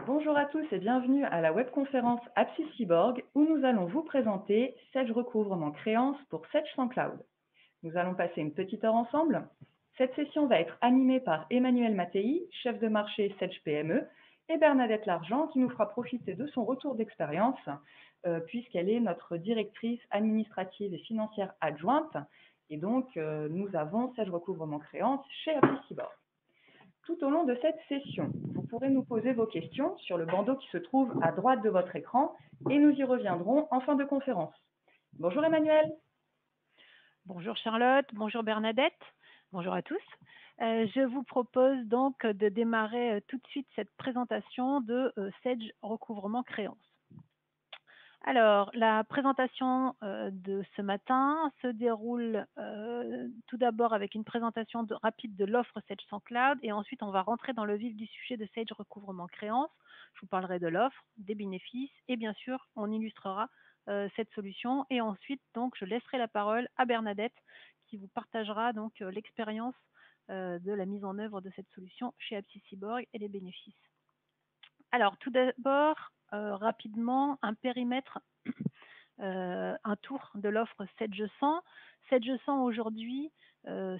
Bonjour à tous et bienvenue à la webconférence Apsis Cyborg où nous allons vous présenter Sage Recouvrement Créance pour Sage sans Cloud. Nous allons passer une petite heure ensemble. Cette session va être animée par Emmanuel Mattei, chef de marché Sage PME, et Bernadette Largent qui nous fera profiter de son retour d'expérience puisqu'elle est notre directrice administrative et financière adjointe. Et donc, nous avons Sage Recouvrement Créance chez Apsis Cyborg. Tout au long de cette session, vous pourrez nous poser vos questions sur le bandeau qui se trouve à droite de votre écran et nous y reviendrons en fin de conférence. Bonjour Emmanuel. Bonjour Charlotte, bonjour Bernadette, bonjour à tous. Je vous propose donc de démarrer tout de suite cette présentation de Sage Recouvrement Créance. Alors, la présentation de ce matin se déroule tout d'abord avec une présentation rapide de l'offre Sage sans Cloud et ensuite on va rentrer dans le vif du sujet de Sage Recouvrement Créance. Je vous parlerai de l'offre, des bénéfices et bien sûr on illustrera cette solution et ensuite donc je laisserai la parole à Bernadette qui vous partagera donc l'expérience de la mise en œuvre de cette solution chez Apsis Cyborg et les bénéfices. Alors tout d'abord, rapidement, un périmètre, un tour de l'offre 7G100. 7G100 aujourd'hui,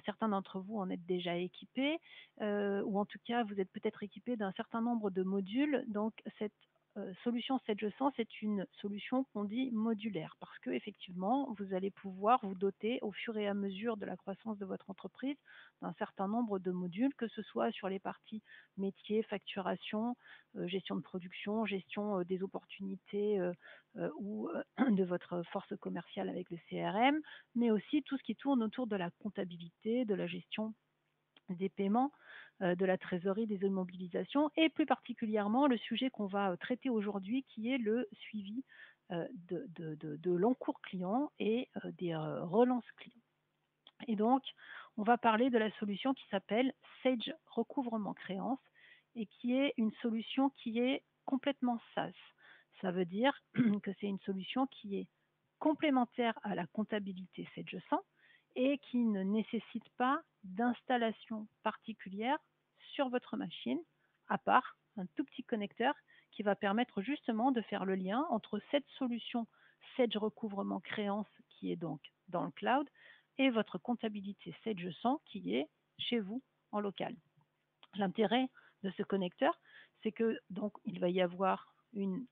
certains d'entre vous en êtes déjà équipés, ou en tout cas vous êtes peut-être équipés d'un certain nombre de modules. Donc cette solution 7G100, c'est une solution qu'on dit modulaire parce que effectivement, vous allez pouvoir vous doter au fur et à mesure de la croissance de votre entreprise d'un certain nombre de modules, que ce soit sur les parties métier, facturation, gestion de production, gestion des opportunités ou de votre force commerciale avec le CRM, mais aussi tout ce qui tourne autour de la comptabilité, de la gestion des paiements, de la trésorerie, des immobilisations et plus particulièrement le sujet qu'on va traiter aujourd'hui qui est le suivi de l'encours client et des relances clients. Et donc, on va parler de la solution qui s'appelle Sage Recouvrement Créance et qui est une solution qui est complètement SaaS. Ça veut dire que c'est une solution qui est complémentaire à la comptabilité Sage 100 et qui ne nécessite pas d'installation particulière sur votre machine, à part un tout petit connecteur qui va permettre justement de faire le lien entre cette solution Sage Recouvrement Créance qui est donc dans le cloud et votre comptabilité Sage 100 qui est chez vous en local. L'intérêt de ce connecteur, c'est que donc il va y avoir une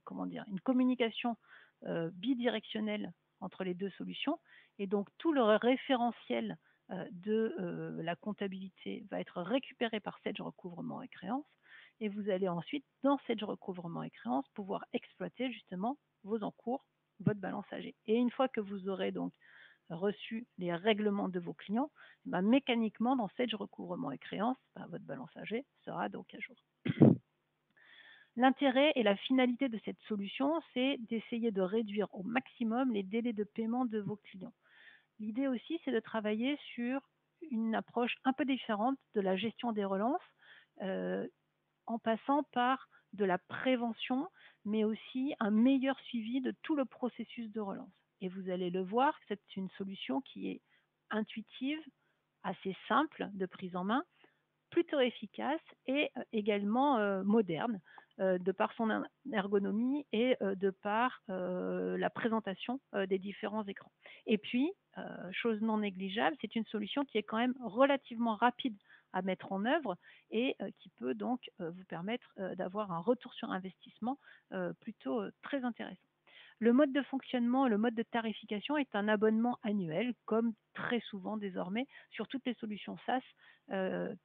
communication bidirectionnelle entre les deux solutions et donc tout le référentiel de la comptabilité va être récupéré par Sage Recouvrement et Créance et vous allez ensuite dans Sage Recouvrement et Créance pouvoir exploiter justement vos encours, votre balance âgée. Et une fois que vous aurez donc reçu les règlements de vos clients, mécaniquement, dans Sage Recouvrement et Créance, votre balance âgée sera donc à jour. L'intérêt et la finalité de cette solution, c'est d'essayer de réduire au maximum les délais de paiement de vos clients. L'idée aussi, c'est de travailler sur une approche un peu différente de la gestion des relances, en passant par de la prévention, mais aussi un meilleur suivi de tout le processus de relance. Et vous allez le voir, c'est une solution qui est intuitive, assez simple de prise en main, plutôt efficace et également moderne de par son ergonomie et de par la présentation des différents écrans. Et puis, chose non négligeable, c'est une solution qui est quand même relativement rapide à mettre en œuvre et qui peut donc vous permettre d'avoir un retour sur investissement plutôt très intéressant. Le mode de fonctionnement, le mode de tarification est un abonnement annuel, comme très souvent désormais sur toutes les solutions SaaS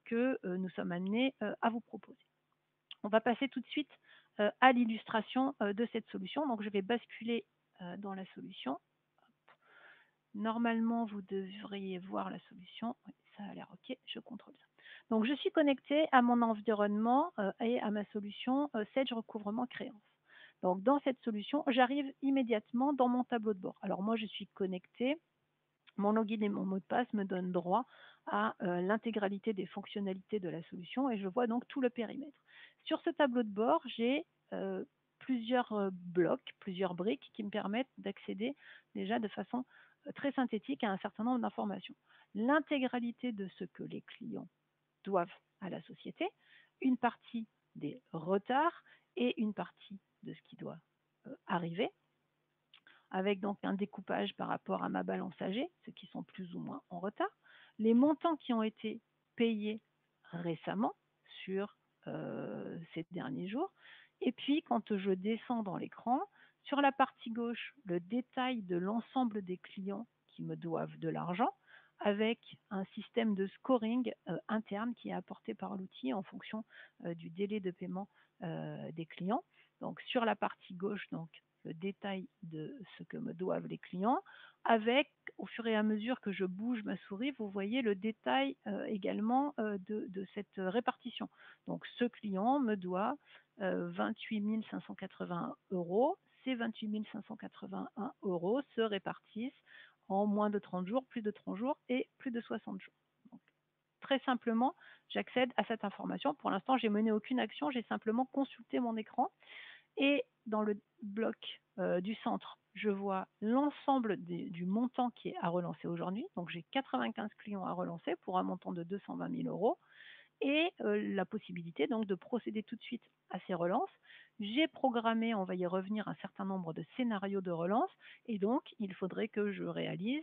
que nous sommes amenés à vous proposer. On va passer tout de suite à l'illustration de cette solution. Donc, je vais basculer dans la solution. Normalement, vous devriez voir la solution. Oui, ça a l'air OK, je contrôle ça. Donc, je suis connectée à mon environnement et à ma solution Sage Recouvrement Créance. Donc, dans cette solution, j'arrive immédiatement dans mon tableau de bord. Alors, moi, je suis connectée. Mon login et mon mot de passe me donnent droit à l'intégralité des fonctionnalités de la solution et je vois donc tout le périmètre. Sur ce tableau de bord, j'ai plusieurs blocs, plusieurs briques qui me permettent d'accéder déjà de façon très synthétique à un certain nombre d'informations. L'intégralité de ce que les clients doivent à la société, une partie des retards et une partie de ce qui doit arriver, avec donc un découpage par rapport à ma balance âgée, ceux qui sont plus ou moins en retard, les montants qui ont été payés récemment sur ces derniers jours, et puis quand je descends dans l'écran, sur la partie gauche, le détail de l'ensemble des clients qui me doivent de l'argent, avec un système de scoring interne qui est apporté par l'outil en fonction du délai de paiement des clients. Donc sur la partie gauche, donc le détail de ce que me doivent les clients, avec, au fur et à mesure que je bouge ma souris, vous voyez le détail également de cette répartition. Donc ce client me doit 28 581 euros. Ces 28 581 euros se répartissent en moins de 30 jours, plus de 30 jours et plus de 60 jours. Donc, très simplement, j'accède à cette information. Pour l'instant, j'ai mené aucune action, j'ai simplement consulté mon écran. Et dans le bloc du centre, je vois l'ensemble du montant qui est à relancer aujourd'hui. Donc j'ai 95 clients à relancer pour un montant de 220 000 euros et la possibilité donc de procéder tout de suite à ces relances. J'ai programmé, on va y revenir, un certain nombre de scénarios de relance et donc il faudrait que je réalise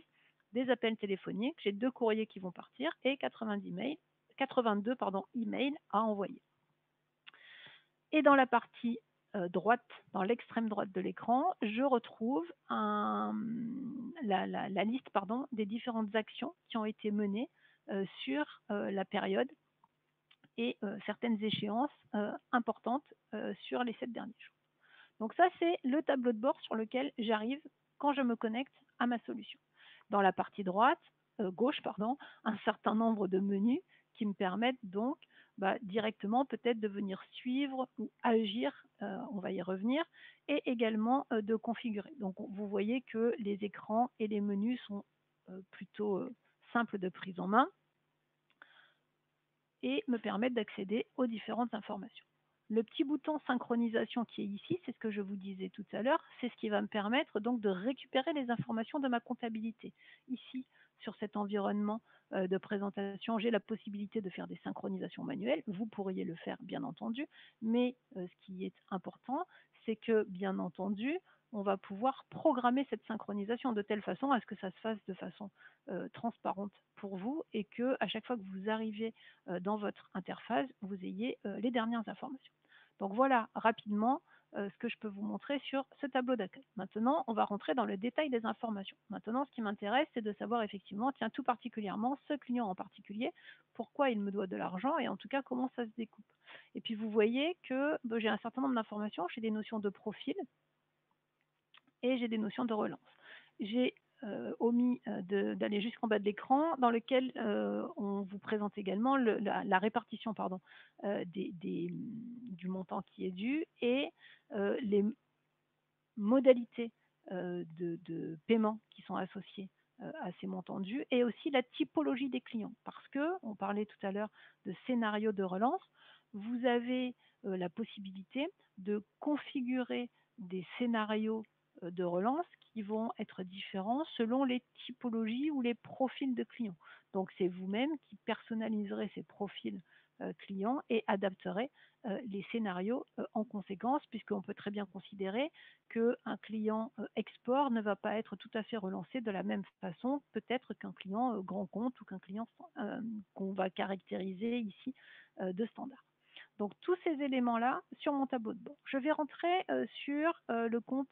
des appels téléphoniques. J'ai 2 courriers qui vont partir et 82 emails à envoyer. Et dans la partie droite, dans l'extrême droite de l'écran, je retrouve la liste des différentes actions qui ont été menées sur la période et certaines échéances importantes sur les 7 derniers jours. Donc ça, c'est le tableau de bord sur lequel j'arrive quand je me connecte à ma solution. Dans la partie gauche, un certain nombre de menus qui me permettent donc directement peut-être de venir suivre ou agir, on va y revenir, et également de configurer. Donc vous voyez que les écrans et les menus sont plutôt simples de prise en main et me permettent d'accéder aux différentes informations. Le petit bouton synchronisation qui est ici, c'est ce que je vous disais tout à l'heure, c'est ce qui va me permettre donc de récupérer les informations de ma comptabilité. Ici, sur cet environnement de présentation, j'ai la possibilité de faire des synchronisations manuelles. Vous pourriez le faire, bien entendu, mais ce qui est important, c'est que, bien entendu, on va pouvoir programmer cette synchronisation de telle façon à ce que ça se fasse de façon transparente pour vous et que à chaque fois que vous arrivez dans votre interface, vous ayez les dernières informations. Donc voilà rapidement ce que je peux vous montrer sur ce tableau d'accueil. Maintenant, on va rentrer dans le détail des informations. Maintenant, ce qui m'intéresse, c'est de savoir effectivement, tiens, tout particulièrement, ce client en particulier, pourquoi il me doit de l'argent et en tout cas, comment ça se découpe. Et puis, vous voyez que j'ai un certain nombre d'informations, j'ai des notions de profil et j'ai des notions de relance. J'ai omis d'aller jusqu'en bas de l'écran, dans lequel on vous présente également la répartition du montant qui est dû et les modalités de paiement qui sont associées à ces montants dus et aussi la typologie des clients. Parce que, on parlait tout à l'heure de scénario de relance, vous avez la possibilité de configurer des scénarios de relance qui vont être différents selon les typologies ou les profils de clients. Donc c'est vous-même qui personnaliserez ces profils clients et adapterez les scénarios en conséquence, puisqu'on peut très bien considérer qu'un client export ne va pas être tout à fait relancé de la même façon, peut-être qu'un client grand compte ou qu'un client qu'on va caractériser ici de standard. Donc tous ces éléments-là sur mon tableau de bord. Je vais rentrer sur le compte,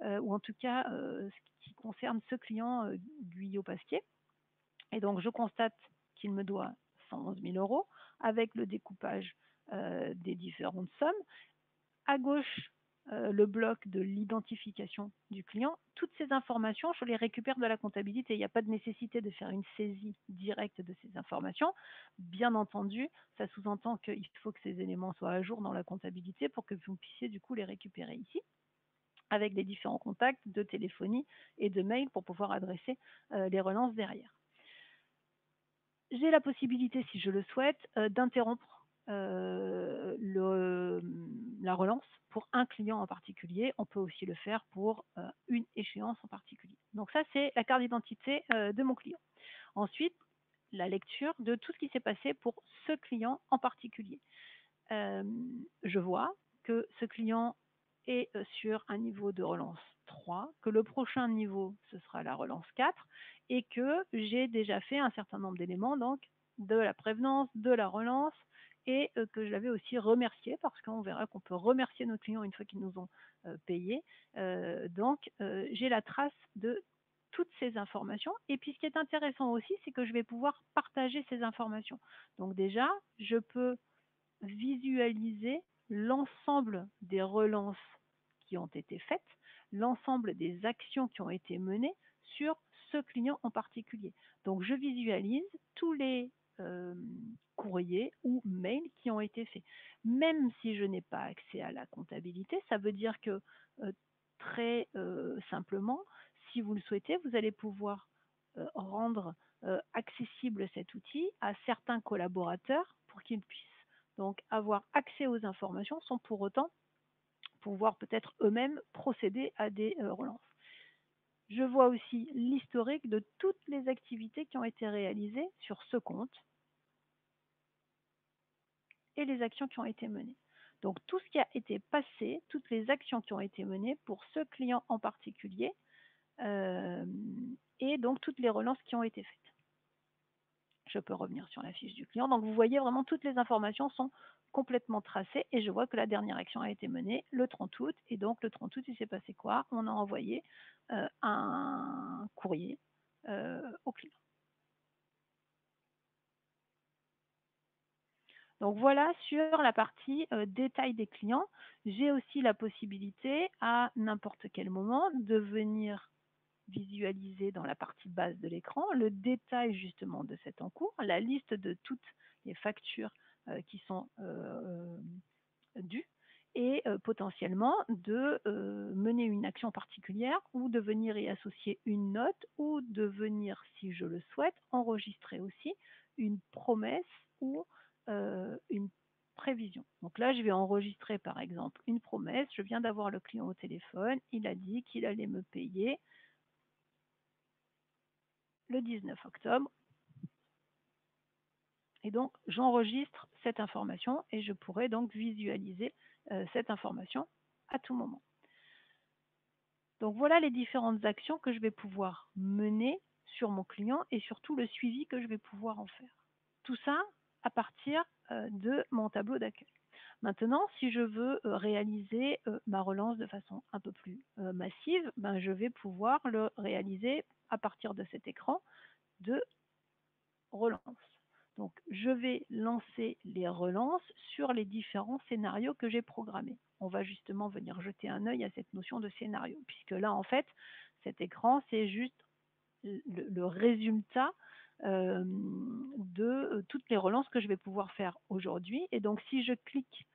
ou en tout cas ce qui concerne ce client Guyot-Pasquier. Et donc je constate qu'il me doit 111 000 euros avec le découpage des différentes sommes. À gauche, le bloc de l'identification du client. Toutes ces informations, je les récupère de la comptabilité. Il n'y a pas de nécessité de faire une saisie directe de ces informations. Bien entendu, ça sous-entend qu'il faut que ces éléments soient à jour dans la comptabilité pour que vous puissiez du coup les récupérer ici, avec les différents contacts de téléphonie et de mail pour pouvoir adresser les relances derrière. J'ai la possibilité, si je le souhaite, d'interrompre la relance pour un client en particulier. On peut aussi le faire pour une échéance en particulier. Donc ça, c'est la carte d'identité de mon client. Ensuite, la lecture de tout ce qui s'est passé pour ce client en particulier. je vois que ce client est sur un niveau de relance 3, que le prochain niveau, ce sera la relance 4 et que j'ai déjà fait un certain nombre d'éléments, donc de la prévenance, de la relance et que je l'avais aussi remercié parce qu'on verra qu'on peut remercier nos clients une fois qu'ils nous ont payé. J'ai la trace de toutes ces informations. Et puis, ce qui est intéressant aussi, c'est que je vais pouvoir partager ces informations. Donc déjà, je peux visualiser l'ensemble des relances qui ont été faites, l'ensemble des actions qui ont été menées sur ce client en particulier. Donc, je visualise tous les euh, courriers ou mails qui ont été faits. Même si je n'ai pas accès à la comptabilité, ça veut dire que très simplement, si vous le souhaitez, vous allez pouvoir rendre accessible cet outil à certains collaborateurs pour qu'ils puissent donc avoir accès aux informations sans pour autant pouvoir peut-être eux-mêmes procéder à des relances. Je vois aussi l'historique de toutes les activités qui ont été réalisées sur ce compte et les actions qui ont été menées. Donc tout ce qui a été passé, toutes les actions qui ont été menées pour ce client en particulier, et donc toutes les relances qui ont été faites. Je peux revenir sur la fiche du client. Donc vous voyez vraiment toutes les informations sont complètement tracées et je vois que la dernière action a été menée le 30 août et donc le 30 août il s'est passé quoi? On a envoyé un courrier au client. Donc voilà sur la partie détail des clients. J'ai aussi la possibilité à n'importe quel moment de venir visualiser dans la partie basse de l'écran le détail justement de cet encours, la liste de toutes les factures qui sont dues et potentiellement de mener une action particulière ou de venir y associer une note ou de venir, si je le souhaite, enregistrer aussi une promesse ou une prévision. Donc là, je vais enregistrer par exemple une promesse. Je viens d'avoir le client au téléphone. Il a dit qu'il allait me payer le 19 octobre. Et donc, j'enregistre cette information et je pourrais donc visualiser cette information à tout moment. Donc, voilà les différentes actions que je vais pouvoir mener sur mon client et surtout le suivi que je vais pouvoir en faire. Tout ça à partir de mon tableau d'accueil. Maintenant, si je veux réaliser ma relance de façon un peu plus massive, ben, je vais pouvoir le réaliser à partir de cet écran de relance. Donc, je vais lancer les relances sur les différents scénarios que j'ai programmés. On va justement venir jeter un œil à cette notion de scénario, puisque là, en fait, cet écran, c'est juste le résultat de toutes les relances que je vais pouvoir faire aujourd'hui. Et donc, si je clique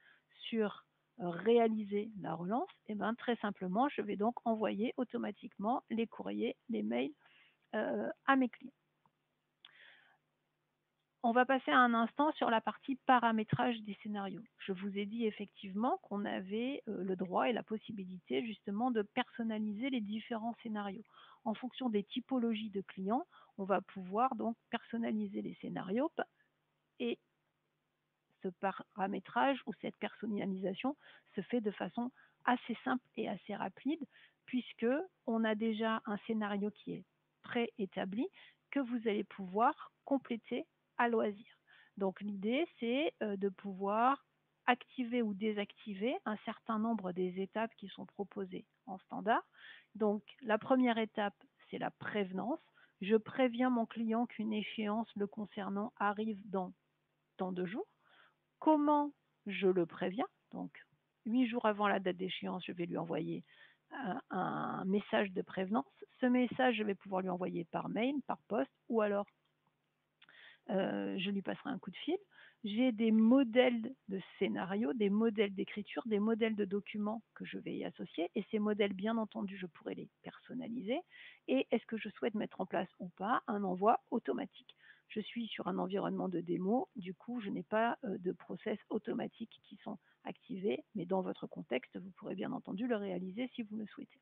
sur réaliser la relance, et ben, très simplement, je vais donc envoyer automatiquement les courriers, les mails à mes clients. On va passer un instant sur la partie paramétrage des scénarios. Je vous ai dit effectivement qu'on avait le droit et la possibilité justement de personnaliser les différents scénarios. En fonction des typologies de clients, on va pouvoir donc personnaliser les scénarios et ce paramétrage ou cette personnalisation se fait de façon assez simple et assez rapide puisque on a déjà un scénario qui est préétabli que vous allez pouvoir compléter à loisir. Donc l'idée, c'est de pouvoir activer ou désactiver un certain nombre des étapes qui sont proposées en standard. Donc la première étape, c'est la prévenance. Je préviens mon client qu'une échéance le concernant arrive dans tant de jours. Comment je le préviens? Donc 8 jours avant la date d'échéance, je vais lui envoyer un message de prévenance. Ce message, je vais pouvoir lui envoyer par mail, par poste, ou alors je lui passerai un coup de fil. J'ai des modèles de scénario, des modèles d'écriture, des modèles de documents que je vais y associer. Et ces modèles, bien entendu, je pourrais les personnaliser. Et est-ce que je souhaite mettre en place ou pas un envoi automatique? Je suis sur un environnement de démo, du coup, je n'ai pas de process automatiques qui sont activés, mais dans votre contexte, vous pourrez bien entendu le réaliser si vous le souhaitez.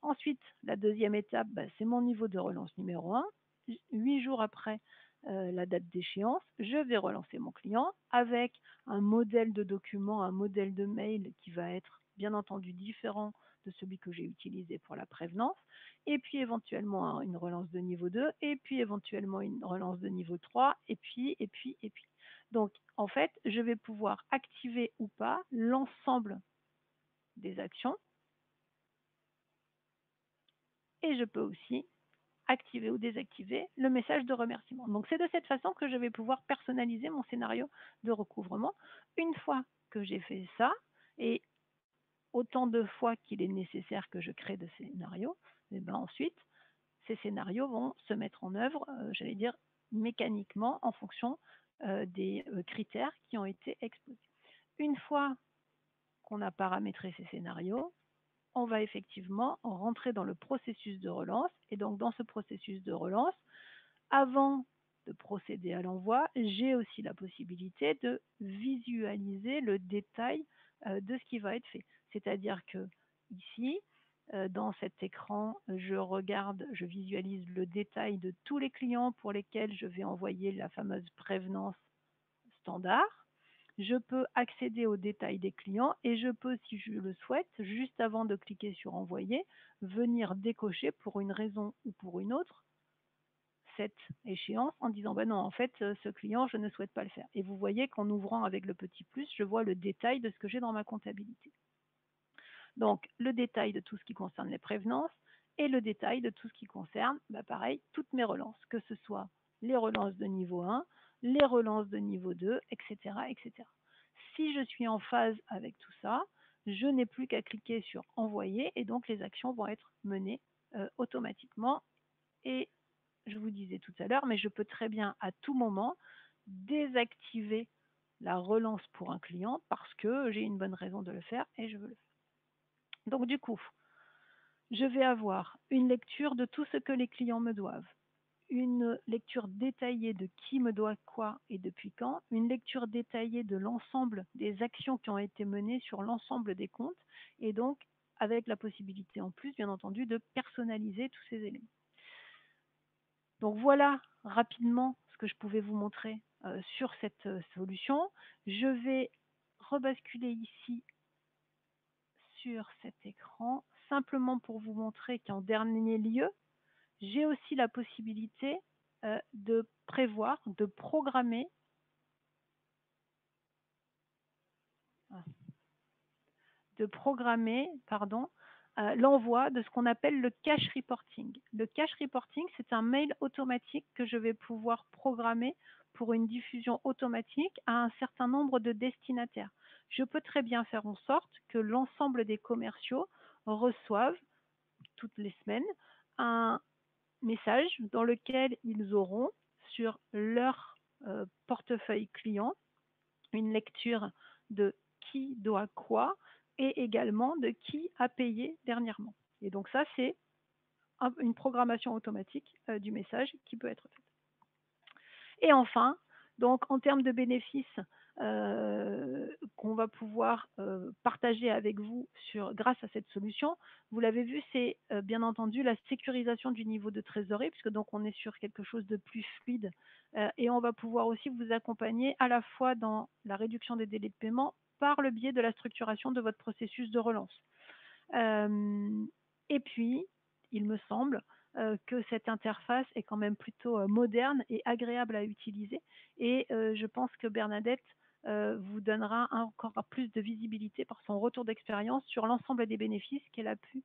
Ensuite, la deuxième étape, c'est mon niveau de relance numéro 1. 8 jours après la date d'échéance, je vais relancer mon client avec un modèle de document, un modèle de mail qui va être bien entendu différent de celui que j'ai utilisé pour la prévenance, et puis éventuellement une relance de niveau 2, et puis éventuellement une relance de niveau 3, et puis. Donc, en fait, je vais pouvoir activer ou pas l'ensemble des actions, et je peux aussi activer ou désactiver le message de remerciement. Donc, c'est de cette façon que je vais pouvoir personnaliser mon scénario de recouvrement. Une fois que j'ai fait ça, et autant de fois qu'il est nécessaire que je crée de scénarios, et ben ensuite, ces scénarios vont se mettre en œuvre, j'allais dire, mécaniquement en fonction des critères qui ont été exposés. Une fois qu'on a paramétré ces scénarios, on va effectivement rentrer dans le processus de relance. Et donc, dans ce processus de relance, avant de procéder à l'envoi, j'ai aussi la possibilité de visualiser le détail de ce qui va être fait. C'est-à-dire que ici, dans cet écran, je visualise le détail de tous les clients pour lesquels je vais envoyer la fameuse prévenance standard. Je peux accéder aux détails des clients et je peux, si je le souhaite, juste avant de cliquer sur envoyer, venir décocher pour une raison ou pour une autre cette échéance en disant bah non, en fait, ce client, je ne souhaite pas le faire. Et vous voyez qu'en ouvrant avec le petit plus, je vois le détail de ce que j'ai dans ma comptabilité. Donc, le détail de tout ce qui concerne les prévenances et le détail de tout ce qui concerne, bah pareil, toutes mes relances, que ce soit les relances de niveau 1, les relances de niveau 2, etc., etc. Si je suis en phase avec tout ça, je n'ai plus qu'à cliquer sur envoyer et donc les actions vont être menées automatiquement. Et je vous disais tout à l'heure, mais je peux très bien à tout moment désactiver la relance pour un client parce que j'ai une bonne raison de le faire et je veux le faire. Donc du coup, je vais avoir une lecture de tout ce que les clients me doivent, une lecture détaillée de qui me doit quoi et depuis quand, une lecture détaillée de l'ensemble des actions qui ont été menées sur l'ensemble des comptes et donc avec la possibilité en plus, bien entendu, de personnaliser tous ces éléments. Donc voilà rapidement ce que je pouvais vous montrer sur cette solution. Je vais rebasculer ici sur cet écran, simplement pour vous montrer qu'en dernier lieu, j'ai aussi la possibilité de prévoir, de programmer, l'envoi de ce qu'on appelle le cash reporting. Le cash reporting, c'est un mail automatique que je vais pouvoir programmer pour une diffusion automatique à un certain nombre de destinataires. Je peux très bien faire en sorte que l'ensemble des commerciaux reçoivent toutes les semaines un message dans lequel ils auront sur leur portefeuille client une lecture de qui doit quoi et également de qui a payé dernièrement. Et donc ça, c'est une programmation automatique du message qui peut être faite. Et enfin, donc en termes de bénéfices qu'on va pouvoir partager avec vous grâce à cette solution, vous l'avez vu, c'est bien entendu la sécurisation du niveau de trésorerie, puisque donc on est sur quelque chose de plus fluide et on va pouvoir aussi vous accompagner à la fois dans la réduction des délais de paiement par le biais de la structuration de votre processus de relance. Et puis, il me semble que cette interface est quand même plutôt moderne et agréable à utiliser. Et je pense que Bernadette vous donnera encore plus de visibilité par son retour d'expérience sur l'ensemble des bénéfices qu'elle a pu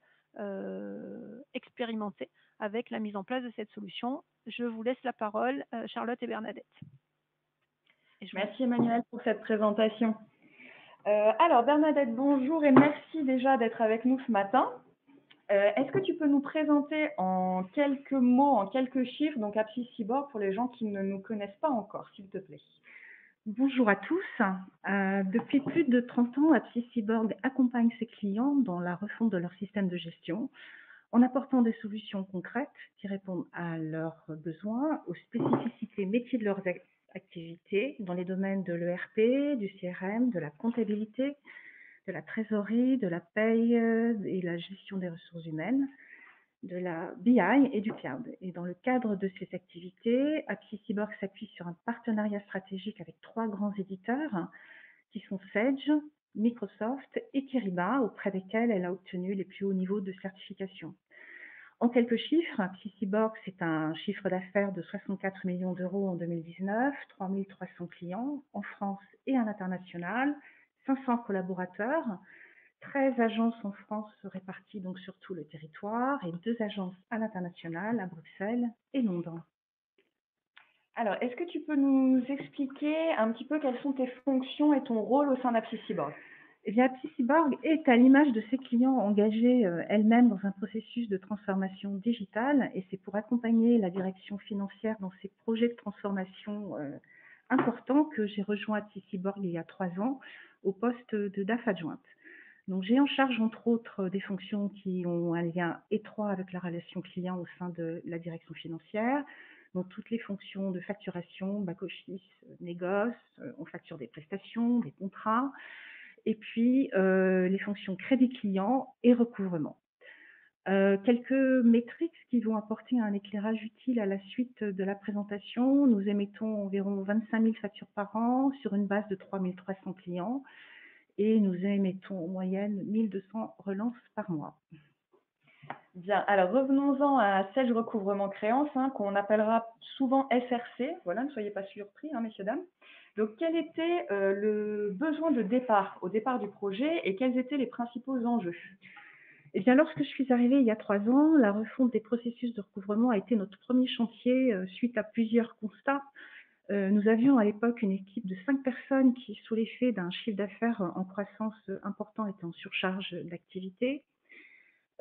expérimenter avec la mise en place de cette solution. Je vous laisse la parole, Charlotte et Bernadette. Merci Emmanuel pour cette présentation. Alors Bernadette, bonjour et merci déjà d'être avec nous ce matin. Est-ce que tu peux nous présenter en quelques mots, en quelques chiffres, donc Apsis Cyborg pour les gens qui ne nous connaissent pas encore, s'il te plaît? Bonjour à tous. Depuis plus de 30 ans, Apsis Cyborg accompagne ses clients dans la refonte de leur système de gestion en apportant des solutions concrètes qui répondent à leurs besoins, aux spécificités métiers de leurs activités dans les domaines de l'ERP, du CRM, de la comptabilité, de la trésorerie, de la paye et la gestion des ressources humaines. de la BI et du cloud. Et dans le cadre de ces activités, AppSyBorg s'appuie sur un partenariat stratégique avec 3 grands éditeurs qui sont Sage, Microsoft et Kyriba, auprès desquels elle a obtenu les plus hauts niveaux de certification. En quelques chiffres, AppSyBorg, c'est un chiffre d'affaires de 64 millions d'euros en 2019, 3300 clients en France et à l'international, 500 collaborateurs, 13 agences en France réparties donc sur tout le territoire et 2 agences à l'international, à Bruxelles et Londres. Alors, est-ce que tu peux nous expliquer un petit peu quelles sont tes fonctions et ton rôle au sein d'AppSyBorg? Eh bien, AppSyBorg est à l'image de ses clients engagés elle-même dans un processus de transformation digitale, et c'est pour accompagner la direction financière dans ces projets de transformation importants que j'ai rejoint AppSyBorg il y a 3 ans au poste de DAF adjointe. Donc, j'ai en charge, entre autres, des fonctions qui ont un lien étroit avec la relation client au sein de la direction financière. Donc, toutes les fonctions de facturation, back-office, négoce, on facture des prestations, des contrats, et puis les fonctions crédit client et recouvrement. Quelques métriques qui vont apporter un éclairage utile à la suite de la présentation. Nous émettons environ 25 000 factures par an sur une base de 3 300 clients. Et nous émettons en moyenne 1200 relances par mois. Bien, alors revenons-en à Sage Recouvrement Créance, qu'on appellera souvent SRC. Voilà, ne soyez pas surpris, messieurs, dames. Donc, quel était le besoin de départ, au départ du projet, et quels étaient les principaux enjeux? Eh bien, lorsque je suis arrivée il y a 3 ans, la refonte des processus de recouvrement a été notre premier chantier suite à plusieurs constats. Nous avions à l'époque une équipe de 5 personnes qui, sous l'effet d'un chiffre d'affaires en croissance important, étaient en surcharge d'activité.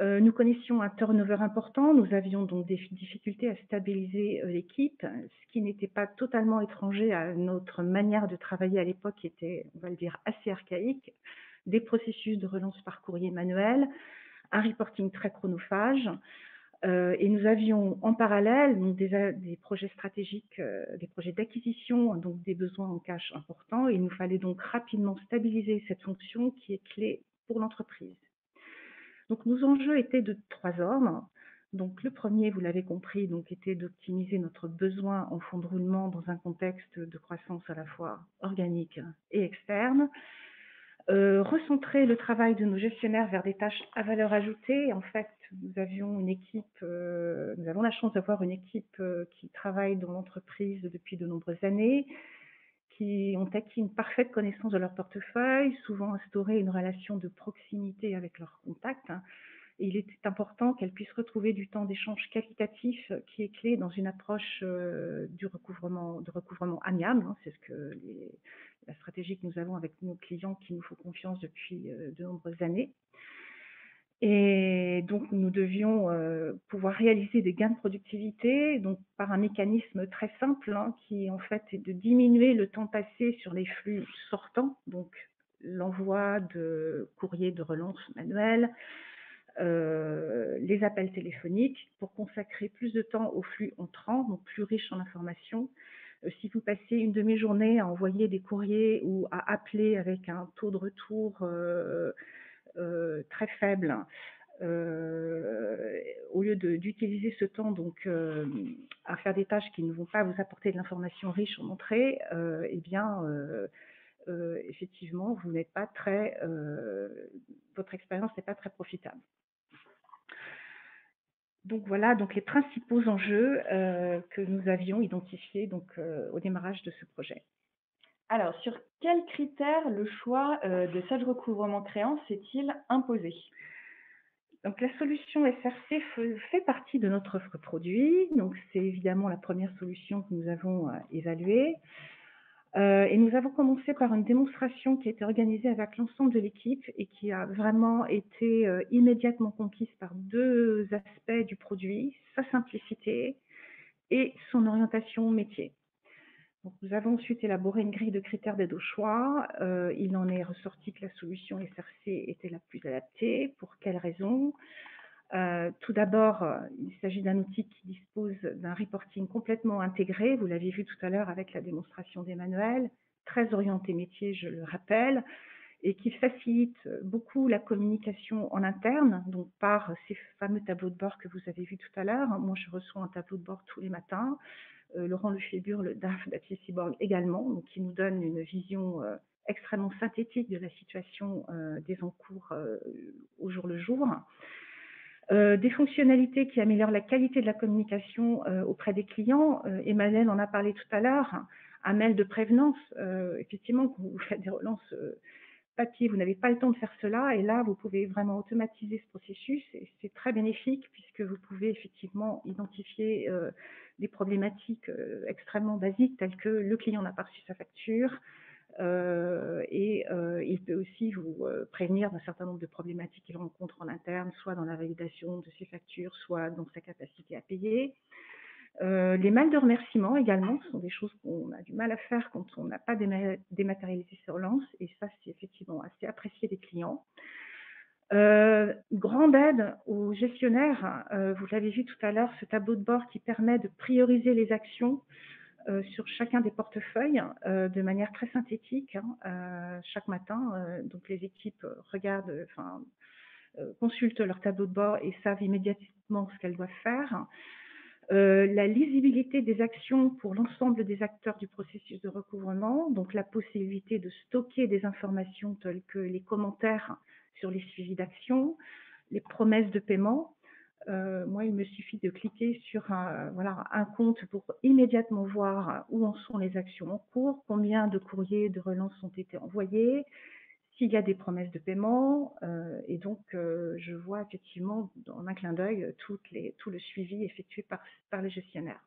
Nous connaissions un turnover important, nous avions donc des difficultés à stabiliser l'équipe, ce qui n'était pas totalement étranger à notre manière de travailler à l'époque, qui était, on va le dire, assez archaïque, des processus de relance par courrier manuel, un reporting très chronophage, et nous avions en parallèle donc, des projets stratégiques, des projets d'acquisition, donc des besoins en cash importants, et il nous fallait donc rapidement stabiliser cette fonction qui est clé pour l'entreprise. Donc, nos enjeux étaient de 3 ordres. Donc, le premier, vous l'avez compris, donc, était d'optimiser notre besoin en fonds de roulement dans un contexte de croissance à la fois organique et externe. Recentrer le travail de nos gestionnaires vers des tâches à valeur ajoutée. En fait, nous avons la chance d'avoir une équipe qui travaille dans l'entreprise depuis de nombreuses années, qui ont acquis une parfaite connaissance de leur portefeuille, souvent instauré une relation de proximité avec leurs contacts. Et il était important qu'elles puissent retrouver du temps d'échange qualitatif qui est clé dans une approche de recouvrement amiable. C'est la stratégie que nous avons avec nos clients qui nous font confiance depuis de nombreuses années. Et donc, nous devions pouvoir réaliser des gains de productivité donc, par un mécanisme très simple qui, en fait, est de diminuer le temps passé sur les flux sortants, donc l'envoi de courriers de relance manuels, les appels téléphoniques, pour consacrer plus de temps aux flux entrants, donc plus riches en informations. Si vous passez une demi-journée à envoyer des courriers ou à appeler avec un taux de retour très faible, au lieu d'utiliser ce temps donc, à faire des tâches qui ne vont pas vous apporter de l'information riche en entrée, eh bien, effectivement, vous n'êtes pas très, votre expérience n'est pas très profitable. Donc voilà, donc les principaux enjeux que nous avions identifiés donc, au démarrage de ce projet. Alors, sur quels critères le choix de Sage Recouvrement Créance s'est-il imposé? Donc la solution SRC fait partie de notre offre produit. Donc c'est évidemment la première solution que nous avons évaluée. Et nous avons commencé par une démonstration qui a été organisée avec l'ensemble de l'équipe et qui a vraiment été immédiatement conquise par 2 aspects du produit, sa simplicité et son orientation métier. Donc, nous avons ensuite élaboré une grille de critères d'aide au choix. Il en est ressorti que la solution SRC était la plus adaptée. Pour quelles raisons? Tout d'abord, il s'agit d'un outil qui dispose d'un reporting complètement intégré. Vous l'avez vu tout à l'heure avec la démonstration des manuels, très orienté métier, je le rappelle. et qui facilite beaucoup la communication en interne, donc par ces fameux tableaux de bord que vous avez vus tout à l'heure. Moi, je reçois un tableau de bord tous les matins. Laurent Lefébure, le DAF d'Apsicyborg également, donc qui nous donne une vision extrêmement synthétique de la situation des encours au jour le jour. Des fonctionnalités qui améliorent la qualité de la communication auprès des clients. Emmanuel en a parlé tout à l'heure. Un mail de prévenance, effectivement, quand vous faites des relances papier, vous n'avez pas le temps de faire cela, et là, vous pouvez vraiment automatiser ce processus, et c'est très bénéfique puisque vous pouvez effectivement identifier des problématiques extrêmement basiques telles que le client n'a pas reçu sa facture, et il peut aussi vous prévenir d'un certain nombre de problématiques qu'il rencontre en interne, soit dans la validation de ses factures, soit dans sa capacité à payer. Les mails de remerciement également sont des choses qu'on a du mal à faire quand on n'a pas dématérialisé ses relances, et ça, c'est effectivement assez apprécié des clients. Grande aide aux gestionnaires, vous l'avez vu tout à l'heure, ce tableau de bord qui permet de prioriser les actions sur chacun des portefeuilles de manière très synthétique chaque matin. Donc les équipes regardent, consultent leur tableau de bord et savent immédiatement ce qu'elles doivent faire. La lisibilité des actions pour l'ensemble des acteurs du processus de recouvrement, donc la possibilité de stocker des informations telles que les commentaires sur les suivis d'actions, les promesses de paiement. Moi, il me suffit de cliquer sur un compte pour immédiatement voir où en sont les actions en cours, combien de courriers de relance ont été envoyés, s'il y a des promesses de paiement, et donc je vois effectivement en un clin d'œil tout le suivi effectué par les gestionnaires.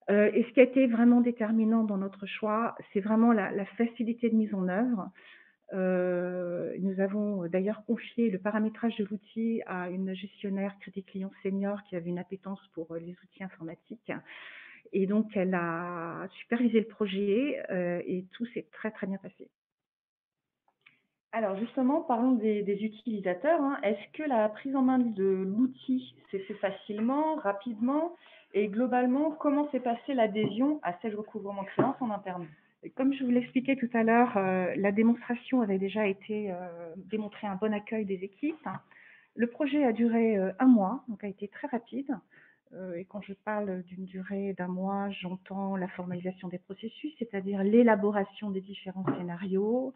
Et ce qui a été vraiment déterminant dans notre choix, c'est vraiment la facilité de mise en œuvre. Nous avons d'ailleurs confié le paramétrage de l'outil à une gestionnaire crédit client senior qui avait une appétence pour les outils informatiques. Et donc, elle a supervisé le projet et tout s'est très, très bien passé. Alors justement, parlons des utilisateurs. Est-ce que la prise en main de l'outil s'est fait facilement, rapidement, et globalement, comment s'est passée l'adhésion à Sage Recouvrement Créance en interne? Comme je vous l'expliquais tout à l'heure, la démonstration avait déjà été démontré un bon accueil des équipes. Le projet a duré un mois, donc a été très rapide. Et quand je parle d'une durée d'un mois, j'entends la formalisation des processus, c'est-à-dire l'élaboration des différents scénarios,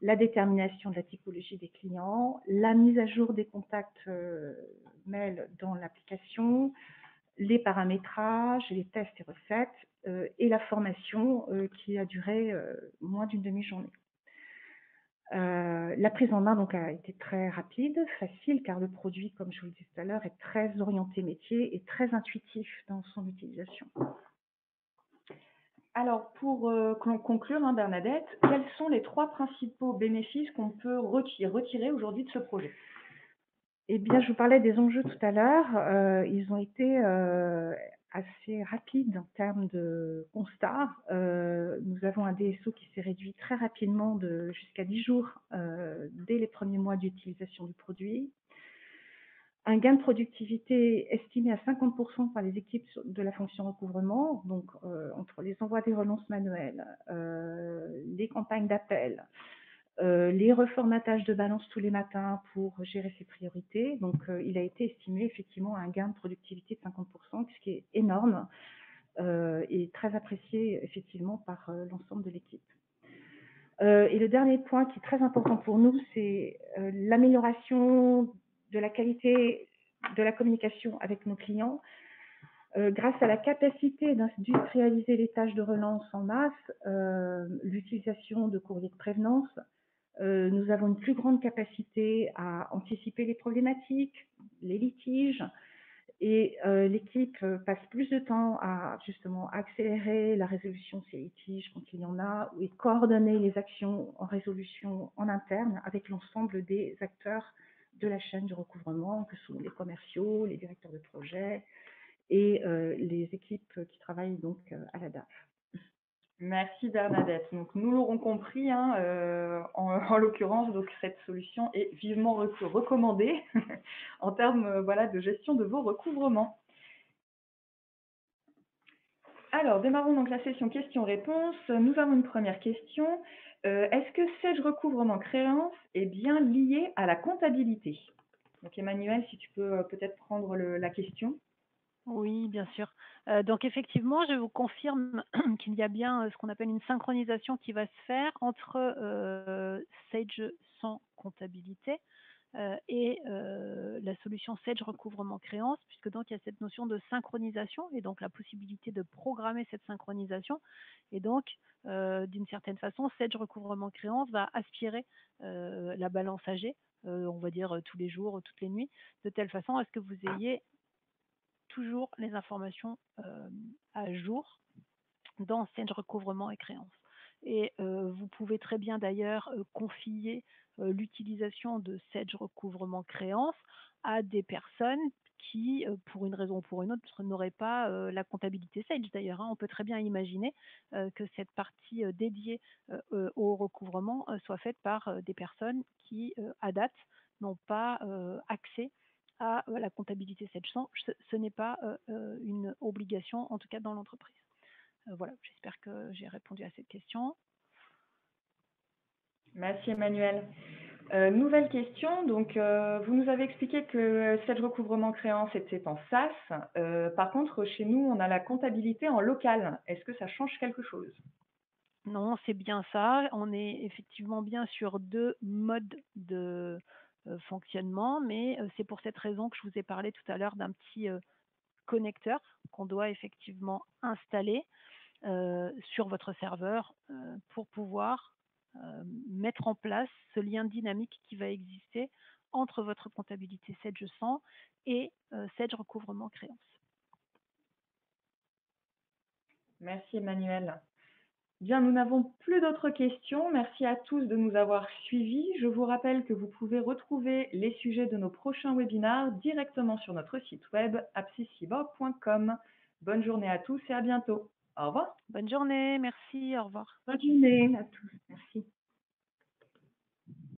la détermination de la typologie des clients, la mise à jour des contacts mail dans l'application, les paramétrages, les tests et recettes, et la formation qui a duré moins d'une demi-journée. La prise en main donc a été très rapide, facile, car le produit, comme je vous le disais tout à l'heure, est très orienté métier et très intuitif dans son utilisation. Alors, pour conclure, Bernadette, quels sont les 3 principaux bénéfices qu'on peut retirer aujourd'hui de ce projet? Eh bien, je vous parlais des enjeux tout à l'heure. Ils ont été assez rapides en termes de constat. Nous avons un DSO qui s'est réduit très rapidement de jusqu'à 10 jours dès les premiers mois d'utilisation du produit. Un gain de productivité estimé à 50% par les équipes de la fonction recouvrement, donc entre les envois des relances manuelles, les campagnes d'appel, les reformatages de balance tous les matins pour gérer ses priorités. Donc, il a été estimé effectivement à un gain de productivité de 50%, ce qui est énorme et très apprécié effectivement par l'ensemble de l'équipe. Et le dernier point qui est très important pour nous, c'est l'amélioration de la qualité de la communication avec nos clients. Grâce à la capacité d'industrialiser les tâches de relance en masse, l'utilisation de courriers de prévenance, nous avons une plus grande capacité à anticiper les problématiques, les litiges, et l'équipe passe plus de temps à justement accélérer la résolution de ces litiges quand il y en a, et coordonner les actions en résolution en interne avec l'ensemble des acteurs de la chaîne du recouvrement, que sont les commerciaux, les directeurs de projet et les équipes qui travaillent donc à la DAF. Merci Bernadette. Donc nous l'aurons compris, en l'occurrence, donc cette solution est vivement recommandée en termes de gestion de vos recouvrements. Alors, démarrons donc la session questions-réponses. Nous avons une première question. Est-ce que Sage recouvrement créance est bien lié à la comptabilité? Donc Emmanuel, si tu peux peut-être prendre la question. Oui, bien sûr. Donc effectivement, je vous confirme qu'il y a bien, ce qu'on appelle une synchronisation qui va se faire entre, Sage sans comptabilité, et la solution Sage recouvrement créance, puisque donc il y a cette notion de synchronisation et donc la possibilité de programmer cette synchronisation. Et donc, d'une certaine façon, Sage recouvrement créance va aspirer la balance AG, on va dire tous les jours, toutes les nuits, de telle façon à ce que vous ayez toujours les informations à jour dans Sage recouvrement et créance. Et vous pouvez très bien d'ailleurs confier l'utilisation de Sage recouvrement créance à des personnes qui, pour une raison ou pour une autre, n'auraient pas la comptabilité Sage d'ailleurs. On peut très bien imaginer que cette partie dédiée au recouvrement soit faite par des personnes qui, à date, n'ont pas accès à la comptabilité Sage 100. Ce n'est pas une obligation, en tout cas dans l'entreprise. Voilà, j'espère que j'ai répondu à cette question. Merci Emmanuel. Nouvelle question. Donc, vous nous avez expliqué que Sage recouvrement créance était en SaaS. Par contre, chez nous, on a la comptabilité en local. Est-ce que ça change quelque chose? Non, c'est bien ça. On est effectivement bien sur deux modes de fonctionnement, mais c'est pour cette raison que je vous ai parlé tout à l'heure d'un petit connecteur qu'on doit effectivement installer sur votre serveur pour pouvoir mettre en place ce lien dynamique qui va exister entre votre comptabilité Sage 100 et Sage recouvrement créance. Merci Emmanuel. Bien, nous n'avons plus d'autres questions. Merci à tous de nous avoir suivis. Je vous rappelle que vous pouvez retrouver les sujets de nos prochains webinaires directement sur notre site web apsiscyborg.com. Bonne journée à tous et à bientôt. Au revoir. Bonne journée, merci, au revoir. Bonne journée à tous. Merci.